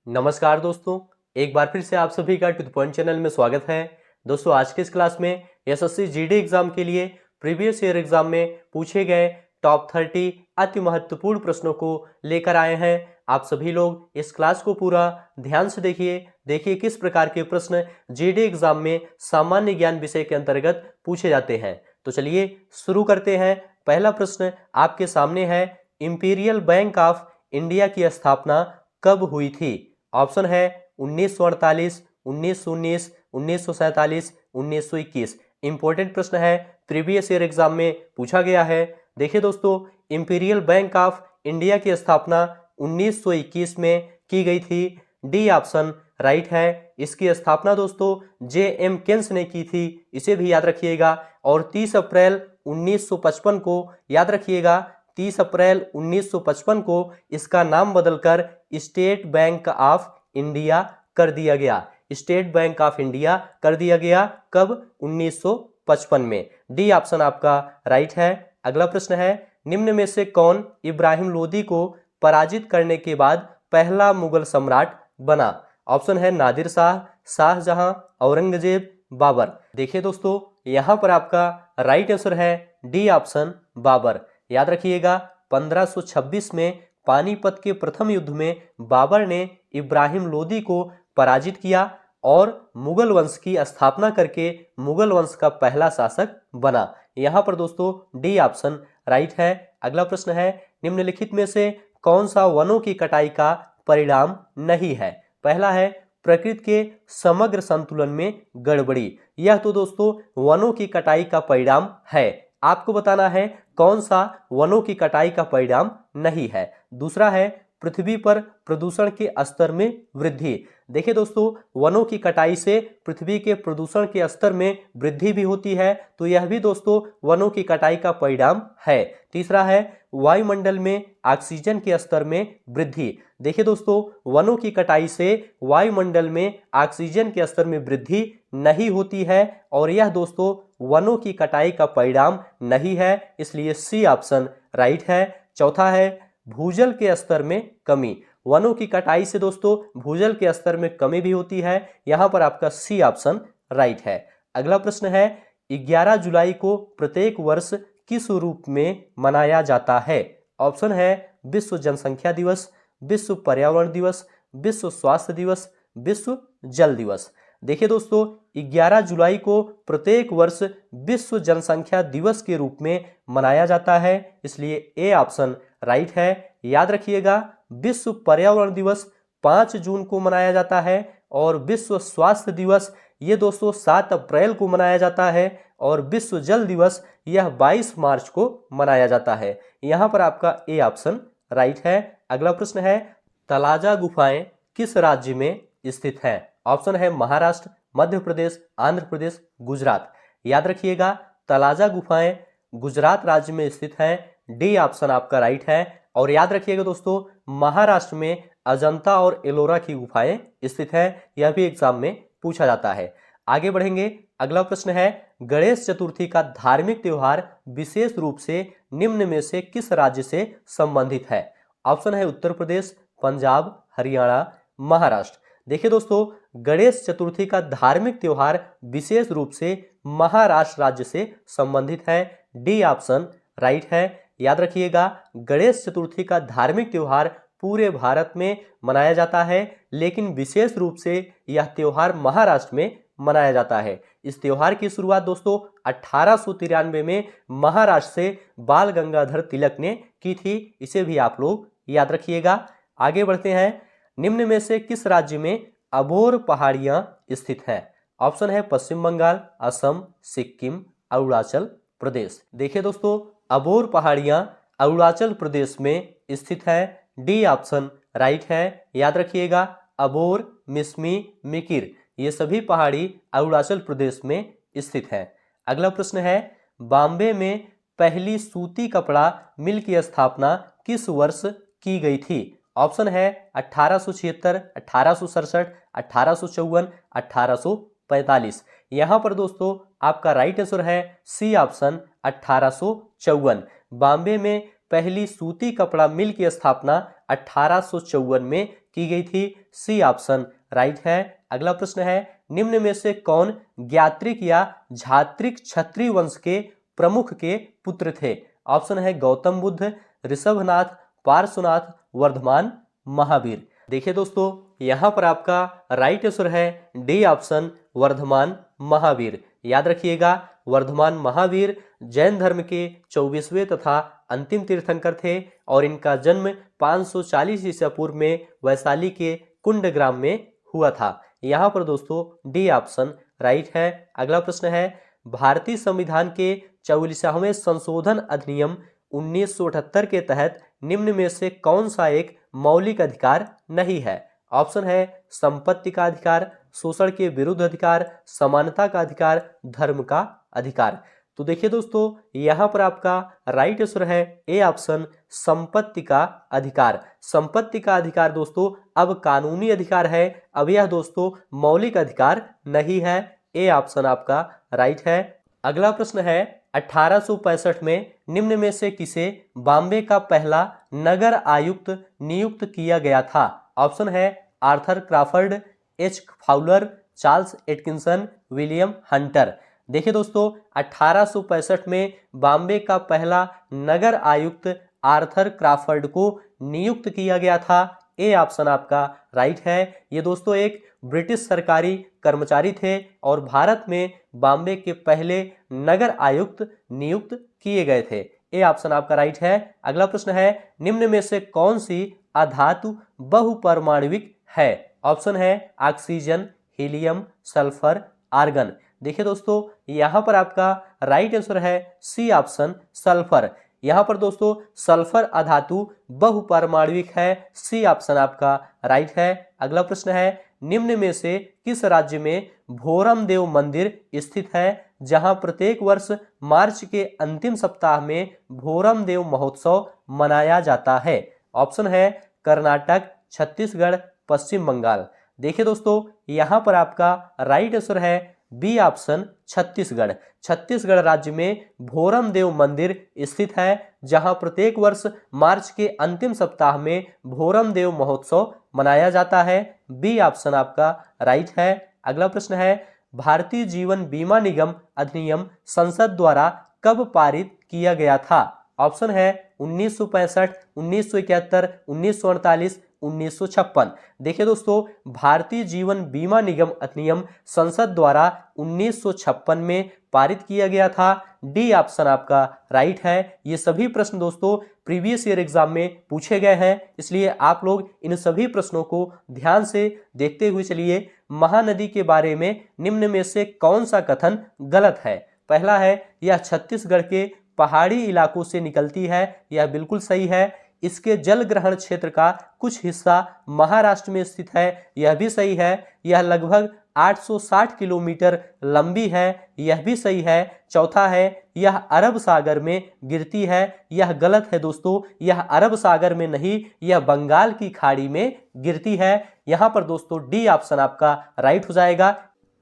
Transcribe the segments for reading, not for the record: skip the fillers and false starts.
नमस्कार दोस्तों, एक बार फिर से आप सभी का टू द पॉइंट चैनल में स्वागत है। दोस्तों, आज के इस क्लास में एसएससी जीडी एग्जाम के लिए प्रीवियस ईयर एग्जाम में पूछे गए टॉप 30 अति महत्वपूर्ण प्रश्नों को लेकर आए हैं। आप सभी लोग इस क्लास को पूरा ध्यान से देखिए किस प्रकार के प्रश्न जीडी एग्जाम में सामान्य ज्ञान विषय के अंतर्गत पूछे जाते हैं। तो चलिए शुरू करते हैं। पहला प्रश्न आपके सामने है, इंपीरियल बैंक ऑफ इंडिया की स्थापना कब हुई थी? ऑप्शन है 1948, 1919, 1947, 1921। इंपॉर्टेंट प्रश्न है, प्रीवियस ईयर एग्जाम में पूछा गया है। देखिए दोस्तों, इंपीरियल बैंक ऑफ इंडिया की स्थापना 1921 में की गई थी। डी ऑप्शन राइट है। इसकी स्थापना दोस्तों जे.एम. केन्स ने की थी, इसे भी याद रखिएगा। और 30 अप्रैल 1955 को याद रखिएगा, 30 अप्रैल 1955 को इसका नाम बदलकर स्टेट बैंक ऑफ इंडिया कर दिया गया। स्टेट बैंक ऑफ इंडिया कर दिया गया कब? 1955 में। डी ऑप्शन आपका राइट है। अगला प्रश्न है, निम्न में से कौन इब्राहिम लोदी को पराजित करने के बाद पहला मुगल सम्राट बना? ऑप्शन है नादिर शाह, शाहजहां, औरंगजेब, बाबर। देखिए दोस्तों, यहां पर आपका राइट आंसर है डी ऑप्शन बाबर। याद रखिएगा, 1526 में पानीपत के प्रथम युद्ध में बाबर ने इब्राहिम लोदी को पराजित किया और मुगल वंश की स्थापना करके मुगल वंश का पहला शासक बना। यहां पर दोस्तों डी ऑप्शन राइट है। अगला प्रश्न है, निम्नलिखित में से कौन सा वनों की कटाई का परिणाम नहीं है? पहला है प्रकृति के समग्र संतुलन में गड़बड़ी। यह तो दोस्तों वनों की कटाई का परिणाम है। आपको बताना है कौन सा वनों की कटाई का परिणाम नहीं है। दूसरा है पृथ्वी पर प्रदूषण के स्तर में वृद्धि। देखिए दोस्तों, वनों की कटाई से पृथ्वी के प्रदूषण के स्तर में वृद्धि भी होती है, तो यह भी दोस्तों वनों की कटाई का परिणाम है। तीसरा है वायुमंडल में ऑक्सीजन के स्तर में वृद्धि। देखिए दोस्तों, वनों की कटाई से वायुमंडल में ऑक्सीजन के स्तर में वृद्धि नहीं होती है और यह दोस्तों वनों की कटाई का परिणाम नहीं है, इसलिए सी ऑप्शन राइट है। चौथा है भूजल के स्तर में कमी। वनों की कटाई से दोस्तों भूजल के स्तर में कमी भी होती है, यहां पर आपका सी ऑप्शन राइट है। अगला प्रश्न है, 11 जुलाई को प्रत्येक वर्ष किस रूप में मनाया जाता है? ऑप्शन है विश्व जनसंख्या दिवस, विश्व पर्यावरण दिवस, विश्व स्वास्थ्य दिवस, विश्व जल दिवस। देखिए दोस्तों, 11 जुलाई को प्रत्येक वर्ष विश्व जनसंख्या दिवस के रूप में मनाया जाता है, इसलिए ए ऑप्शन राइट है। याद रखिएगा, विश्व पर्यावरण दिवस 5 जून को मनाया जाता है और विश्व स्वास्थ्य दिवस ये दोस्तों 7 अप्रैल को मनाया जाता है और विश्व जल दिवस यह 22 मार्च को मनाया जाता है। यहां पर आपका ए ऑप्शन राइट है। अगला प्रश्न है, तलाजा गुफाएं किस राज्य में स्थित हैं? ऑप्शन है महाराष्ट्र, मध्य प्रदेश, आंध्र प्रदेश, गुजरात। याद रखिएगा, तलाजा गुफाएं गुजरात राज्य में स्थित हैं। डी ऑप्शन आपका राइट है। और याद रखिएगा दोस्तों, महाराष्ट्र में अजंता और एलोरा की गुफाएं स्थित हैं, यह भी एग्जाम में पूछा जाता है। आगे बढ़ेंगे। अगला प्रश्न है, गणेश चतुर्थी का धार्मिक त्योहार विशेष रूप से निम्न में से किस राज्य से संबंधित है? ऑप्शन है उत्तर प्रदेश, पंजाब, हरियाणा, महाराष्ट्र। देखिए दोस्तों, गणेश चतुर्थी का धार्मिक त्योहार विशेष रूप से महाराष्ट्र राज्य से संबंधित है। डी ऑप्शन राइट है। याद रखिएगा, गणेश चतुर्थी का धार्मिक त्योहार पूरे भारत में मनाया जाता है, लेकिन विशेष रूप से यह त्योहार महाराष्ट्र में मनाया जाता है। इस त्योहार की शुरुआत दोस्तों 1893 में महाराष्ट्र से बाल गंगाधर तिलक ने की थी, इसे भी आप लोग याद रखिएगा। आगे बढ़ते हैं, निम्न में से किस राज्य में अबोर पहाड़ियां स्थित हैं? ऑप्शन है पश्चिम बंगाल, असम, सिक्किम, अरुणाचल प्रदेश। देखिए दोस्तों, अबोर पहाड़ियां अरुणाचल प्रदेश में स्थित है। डी ऑप्शन राइट है। याद रखिएगा, अबोर, मिसमी, मिकिर ये सभी पहाड़ी अरुणाचल प्रदेश में स्थित है। अगला प्रश्न है, बॉम्बे में पहली सूती कपड़ा मिल की स्थापना किस वर्ष की गई थी? ऑप्शन है 1876, 1867, 1854, 1845। यहां पर दोस्तों आपका राइट आंसर है सी ऑप्शन 1854। बॉम्बे में पहली सूती कपड़ा मिल की स्थापना 1854 में की गई थी। सी ऑप्शन राइट है। अगला प्रश्न है, निम्न में से कौन ज्ञात्रिक या झात्रिक क्षत्रिय वंश के प्रमुख के पुत्र थे? ऑप्शन है गौतम बुद्ध, ऋषभनाथ, पार्श्वनाथ, वर्धमान, महावीर। देखिए दोस्तों, यहां पर आपका राइट आंसर है डी ऑप्शन वर्धमान महावीर। याद रखिएगा, वर्धमान महावीर जैन धर्म के 24वें तथा अंतिम तीर्थंकर थे और इनका जन्म 540 ईसा पूर्व में वैशाली के कुंडग्राम में हुआ था। यहाँ पर दोस्तों डी ऑप्शन राइट है। अगला प्रश्न है, भारतीय संविधान के 44वें संशोधन अधिनियम 1978 के तहत निम्न में से कौन सा एक मौलिक अधिकार नहीं है? ऑप्शन है संपत्ति का अधिकार, शोषण के विरुद्ध अधिकार, समानता का अधिकार, धर्म का अधिकार। तो देखिए दोस्तों, यहाँ पर आपका राइट आंसर है ए ऑप्शन संपत्ति का अधिकार। संपत्ति का अधिकार दोस्तों अब कानूनी अधिकार है, अब यह दोस्तों मौलिक अधिकार नहीं है। ए ऑप्शन आपका राइट है। अगला प्रश्न है, 1865 में निम्न में से किसे बॉम्बे का पहला नगर आयुक्त नियुक्त किया गया था? ऑप्शन है Arthur Crawford, H Fowler, Charles Atkinson, William Hunter. देखिए दोस्तों, 1865 में बॉम्बे का पहला नगर आयुक्त आर्थर क्रॉफर्ड को नियुक्त किया गया था। ए ऑप्शन आपका राइट है। ये दोस्तों एक ब्रिटिश सरकारी कर्मचारी थे और भारत में बॉम्बे के पहले नगर आयुक्त नियुक्त किए गए थे। ए ऑप्शन आपका राइट है। अगला प्रश्न है, निम्न में से कौन सी अधातु बहुपरमाणविक है? ऑप्शन है ऑक्सीजन, हीलियम, सल्फर, आर्गन। देखिए दोस्तों, यहाँ पर आपका राइट आंसर है सी ऑप्शन सल्फर। यहाँ पर दोस्तों सल्फर अधातु बहुपरमाणविक है। सी ऑप्शन आपका राइट है। अगला प्रश्न है, निम्न में से किस राज्य में भोरम देव मंदिर स्थित है जहां प्रत्येक वर्ष मार्च के अंतिम सप्ताह में भोरम देव महोत्सव मनाया जाता है? ऑप्शन है कर्नाटक, छत्तीसगढ़, पश्चिम बंगाल। देखिए दोस्तों, यहाँ पर आपका राइट आंसर है बी ऑप्शन छत्तीसगढ़। छत्तीसगढ़ राज्य में भोरम देव मंदिर स्थित है जहां प्रत्येक वर्ष मार्च के अंतिम सप्ताह में भोरम देव महोत्सव मनाया जाता है। बी ऑप्शन आपका राइट है। अगला प्रश्न है, भारतीय जीवन बीमा निगम अधिनियम संसद द्वारा कब पारित किया गया था? ऑप्शन है 1965, 1971, 1948, 1956। देखिए दोस्तों, भारतीय जीवन बीमा निगम अधिनियम संसद द्वारा 1956 में पारित किया गया था। डी ऑप्शन आपका राइट है। ये सभी प्रश्न दोस्तों प्रीवियस ईयर एग्जाम में पूछे गए हैं, इसलिए आप लोग इन सभी प्रश्नों को ध्यान से देखते हुए चलिए। महानदी के बारे में निम्न में से कौन सा कथन गलत है? पहला है यह छत्तीसगढ़ के पहाड़ी इलाकों से निकलती है, यह बिल्कुल सही है। इसके जल ग्रहण क्षेत्र का कुछ हिस्सा महाराष्ट्र में स्थित है, यह भी सही है। यह लगभग 860 किलोमीटर लंबी है, यह भी सही है। चौथा है यह अरब सागर में गिरती है, यह गलत है दोस्तों। यह अरब सागर में नहीं, यह बंगाल की खाड़ी में गिरती है। यहाँ पर दोस्तों डी ऑप्शन आपका राइट हो जाएगा।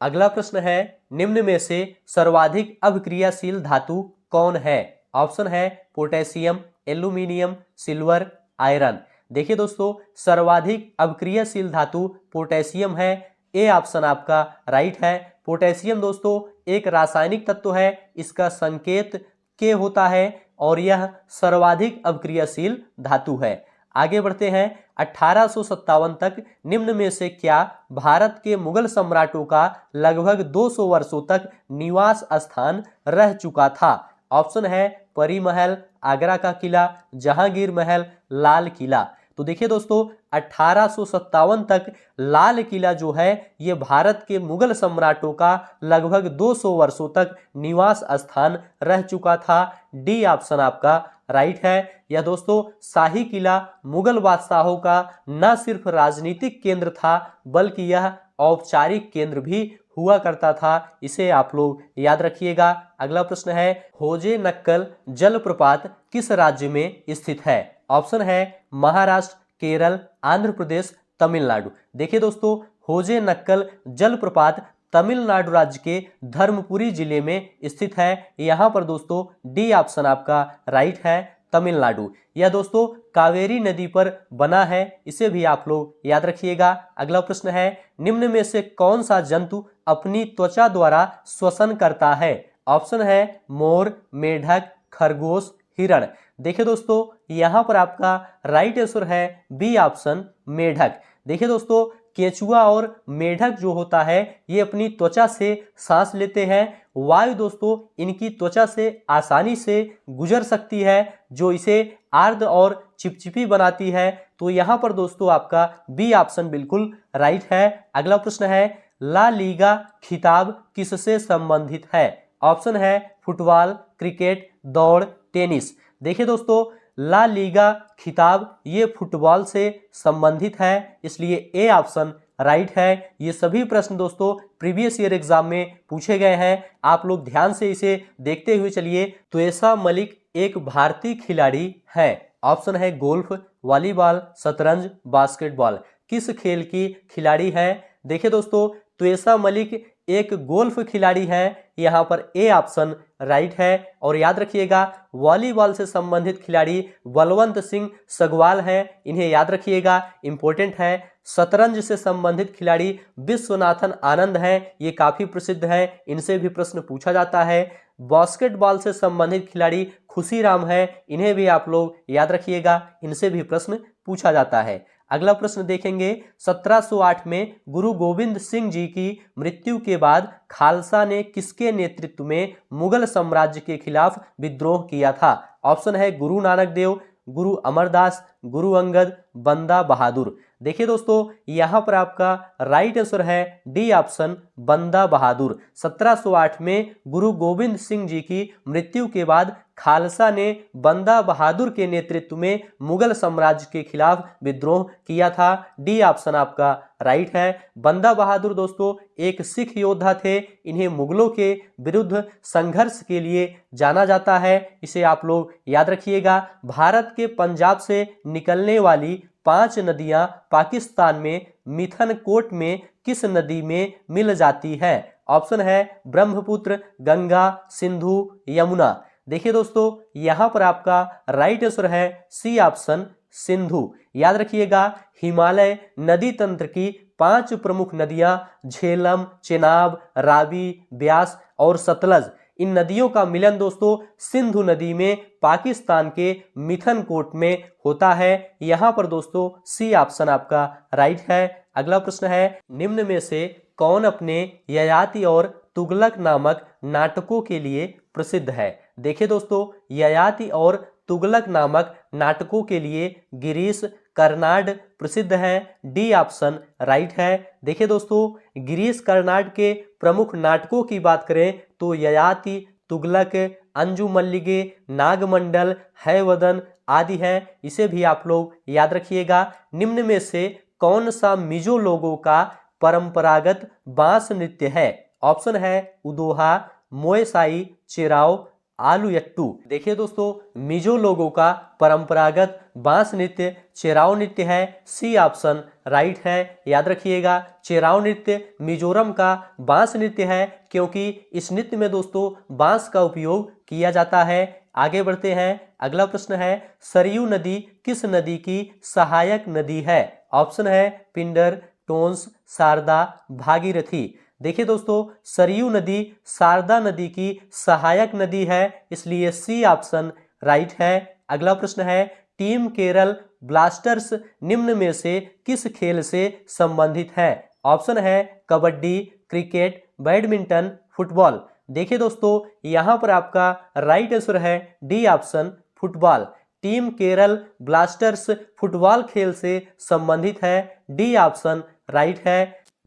अगला प्रश्न है, निम्न में से सर्वाधिक अभिक्रियाशील धातु कौन है? ऑप्शन है पोटेशियम, एल्यूमिनियम, सिल्वर, आयरन। देखिए दोस्तों, सर्वाधिक अभिक्रियाशील धातु पोटेशियम है। ए ऑप्शन आपका राइट है। पोटेशियम दोस्तों एक रासायनिक तत्व है, इसका संकेत के होता है और यह सर्वाधिक अभिक्रियाशील धातु है। आगे बढ़ते हैं, 1857 तक निम्न में से क्या भारत के मुगल सम्राटों का लगभग 200 वर्षों तक निवास स्थान रह चुका था? ऑप्शन है परी महल, आगरा का किला, जहांगीर महल, लाल किला। तो देखिए दोस्तों, 1857 तक लाल किला जो है ये भारत के मुगल सम्राटों का लगभग 200 वर्षों तक निवास स्थान रह चुका था। डी ऑप्शन आपका राइट है। यह दोस्तों शाही किला मुगल बादशाहों का न सिर्फ राजनीतिक केंद्र था बल्कि यह औपचारिक केंद्र भी हुआ करता था, इसे आप लोग याद रखिएगा। अगला प्रश्न है, होजे नक्कल जलप्रपात किस राज्य में स्थित है? ऑप्शन है महाराष्ट्र, केरल, आंध्र प्रदेश, तमिलनाडु। देखिए दोस्तों, होजे नक्कल जलप्रपात तमिलनाडु राज्य के धर्मपुरी जिले में स्थित है। यहाँ पर दोस्तों डी ऑप्शन आपका राइट है। तमिलनाडु। यह दोस्तों कावेरी नदी पर बना है, इसे भी आप लोग याद रखिएगा। अगला प्रश्न है, निम्न में से कौन सा जंतु अपनी त्वचा द्वारा श्वसन करता है? ऑप्शन है मोर, मेढक, खरगोश, हिरण। देखिए दोस्तों यहां पर आपका राइट आंसर है बी ऑप्शन मेढक। देखिए दोस्तों केंचुआ और मेढक जो होता है ये अपनी त्वचा से सांस लेते हैं। वायु दोस्तों इनकी त्वचा से आसानी से गुजर सकती है जो इसे आर्द्र और चिपचिपी बनाती है। तो यहां पर दोस्तों आपका बी ऑप्शन बिल्कुल राइट है। अगला प्रश्न है, ला लीगा खिताब किससे संबंधित है? ऑप्शन है फुटबॉल, क्रिकेट, दौड़, टेनिस। देखिए दोस्तों ला लीगा खिताब ये फुटबॉल से संबंधित है, इसलिए ए ऑप्शन राइट है। ये सभी प्रश्न दोस्तों प्रीवियस ईयर एग्जाम में पूछे गए हैं, आप लोग ध्यान से इसे देखते हुए चलिए। त्वेसा मलिक एक भारतीय खिलाड़ी है। ऑप्शन है गोल्फ, वॉलीबॉल, शतरंज, बास्केटबॉल। किस खेल की खिलाड़ी है? देखिए दोस्तों त्वेसा मलिक एक गोल्फ खिलाड़ी है, यहाँ पर ए ऑप्शन राइट है। और याद रखिएगा वॉलीबॉल से संबंधित खिलाड़ी बलवंत सिंह सगवाल हैं, इन्हें याद रखिएगा, इंपॉर्टेंट है। शतरंज से संबंधित खिलाड़ी विश्वनाथन आनंद हैं, ये काफी प्रसिद्ध हैं, इनसे भी प्रश्न पूछा जाता है। बास्केटबॉल से संबंधित खिलाड़ी खुशीराम हैं, इन्हें भी आप लोग याद रखिएगा, इनसे भी प्रश्न पूछा जाता है। अगला प्रश्न देखेंगे, 1708 में गुरु गोविंद सिंह जी की मृत्यु के बाद खालसा ने किसके नेतृत्व में मुगल साम्राज्य के खिलाफ विद्रोह किया था? ऑप्शन है गुरु नानक देव, गुरु अमरदास, गुरु अंगद, बंदा बहादुर। देखिए दोस्तों यहां पर आपका राइट आंसर है डी ऑप्शन बंदा बहादुर। 1708 में गुरु गोविंद सिंह जी की मृत्यु के बाद खालसा ने बंदा बहादुर के नेतृत्व में मुगल साम्राज्य के खिलाफ विद्रोह किया था। डी ऑप्शन आपका राइट है। बंदा बहादुर दोस्तों एक सिख योद्धा थे, इन्हें मुगलों के विरुद्ध संघर्ष के लिए जाना जाता है, इसे आप लोग याद रखिएगा। भारत के पंजाब से निकलने वाली 5 नदियां पाकिस्तान में मिथनकोट में किस नदी में मिल जाती है? ऑप्शन है ब्रह्मपुत्र, गंगा, सिंधु, यमुना। देखिए दोस्तों यहां पर आपका राइट आंसर है सी ऑप्शन सिंधु। याद रखिएगा हिमालय नदी तंत्र की 5 प्रमुख नदियां झेलम, चेनाब, रावी, ब्यास और सतलज, इन नदियों का मिलन दोस्तों सिंधु नदी में पाकिस्तान के मिथनकोट में होता है। यहां पर दोस्तों सी ऑप्शन आपका राइट है। अगला प्रश्न है, निम्न में से कौन अपने ययाति और तुगलक नामक नाटकों के लिए प्रसिद्ध है? देखिए दोस्तों ययाति और तुगलक नामक नाटकों के लिए गिरीश कर्नाड प्रसिद्ध हैं। डी ऑप्शन राइट है। देखिए दोस्तों गिरीश कर्नाड के प्रमुख नाटकों की बात करें तो ययाति, तुगलक, अंजू मल्लिगे, नागमंडल, हैवदन आदि हैं, इसे भी आप लोग याद रखिएगा। निम्न में से कौन सा मिजो लोगों का परंपरागत बांस नृत्य है? ऑप्शन है उदोहा, मोएसाई, चेराव, आलूयट्टू। देखिए दोस्तों मिजो लोगों का परंपरागत बांस नृत्य चेराव नृत्य है। सी ऑप्शन राइट है। याद रखिएगा चेराव नृत्य मिजोरम का बांस नृत्य है, क्योंकि इस नृत्य में दोस्तों बांस का उपयोग किया जाता है। आगे बढ़ते हैं, अगला प्रश्न है, सरयू नदी किस नदी की सहायक नदी है? ऑप्शन है पिंडर, टोंस, शारदा, भागीरथी। देखिए दोस्तों सरयू नदी शारदा नदी की सहायक नदी है, इसलिए सी ऑप्शन राइट है। अगला प्रश्न है, टीम केरल ब्लास्टर्स निम्न में से किस खेल से संबंधित है? ऑप्शन है कबड्डी, क्रिकेट, बैडमिंटन, फुटबॉल। देखिए दोस्तों यहां पर आपका राइट आंसर है D option football. Team Kerala blasters football खेल से संबंधित है। डी ऑप्शन राइट है।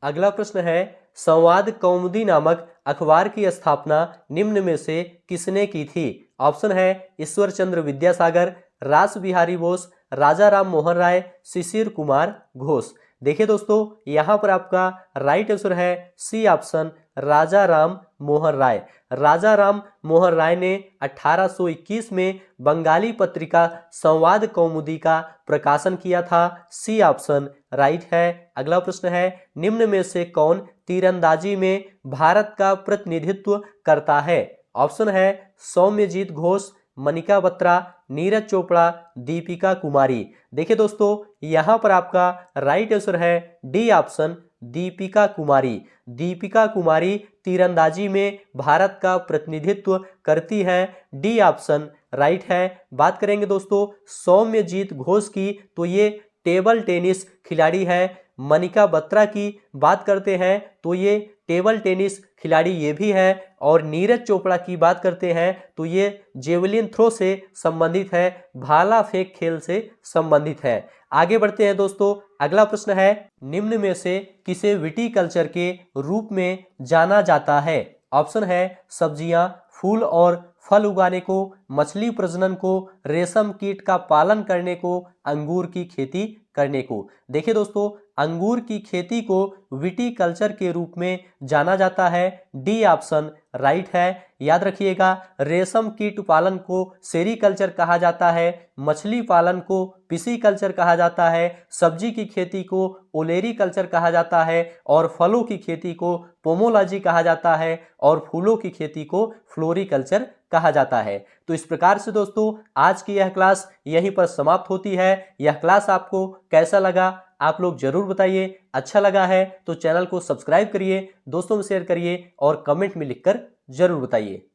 अगला प्रश्न है, संवाद कौमुदी नामक अखबार की स्थापना निम्न में से किसने की थी? ऑप्शन है ईश्वर चंद्र विद्यासागर, रास बिहारी बोस, राजा राम मोहन राय, शिशिर कुमार घोष। देखिए दोस्तों यहां पर आपका राइट आंसर है सी ऑप्शन राजा राम मोहन राय। राजा राम मोहन राय ने 1821 में बंगाली पत्रिका संवाद कौमुदी का प्रकाशन किया था। सी ऑप्शन राइट है। अगला प्रश्न है, निम्न में से कौन तीरंदाजी में भारत का प्रतिनिधित्व करता है? ऑप्शन है सौम्यजीत घोष, मनिका बत्रा, नीरज चोपड़ा, दीपिका कुमारी। देखिए दोस्तों, यहां पर आपका राइट आंसर है डी ऑप्शन, दीपिका कुमारी। दीपिका कुमारी तीरंदाजी में भारत का प्रतिनिधित्व करती हैं। डी ऑप्शन राइट है। बात करेंगे दोस्तों सौम्यजीत घोष की, तो ये टेबल टेनिस खिलाड़ी है। मनिका बत्रा की बात करते हैं तो ये टेबल टेनिस खिलाड़ी ये भी है। और नीरज चोपड़ा की बात करते हैं तो ये जेवलिन थ्रो से संबंधित है, भाला फेंक खेल से संबंधित है। आगे बढ़ते हैं दोस्तों, अगला प्रश्न है, निम्न में से किसे विटीकल्चर के रूप में जाना जाता है? ऑप्शन है सब्जियां, फूल और फल उगाने को, मछली प्रजनन को, रेशम कीट का पालन करने को, अंगूर की खेती करने को। देखिए दोस्तों, अंगूर की खेती को विटीकल्चर के रूप में जाना जाता है। डी ऑप्शन राइट है। याद रखिएगा, रेशम कीट पालन को सेरीकल्चर कहा जाता है, मछली पालन को पिसीकल्चर कहा जाता है, सब्जी की खेती को ओलेरीकल्चर कहा जाता है, और फलों की खेती को पोमोलॉजी कहा जाता है, और फूलों की खेती को फ्लोरीकल्चर कहा जाता है। तो इस प्रकार से दोस्तों आज की यह क्लास यहीं पर समाप्त होती है। यह क्लास आपको कैसा लगा आप लोग जरूर बताइए। अच्छा लगा है तो चैनल को सब्सक्राइब करिए, दोस्तों में शेयर करिए और कमेंट में लिखकर जरूर बताइए।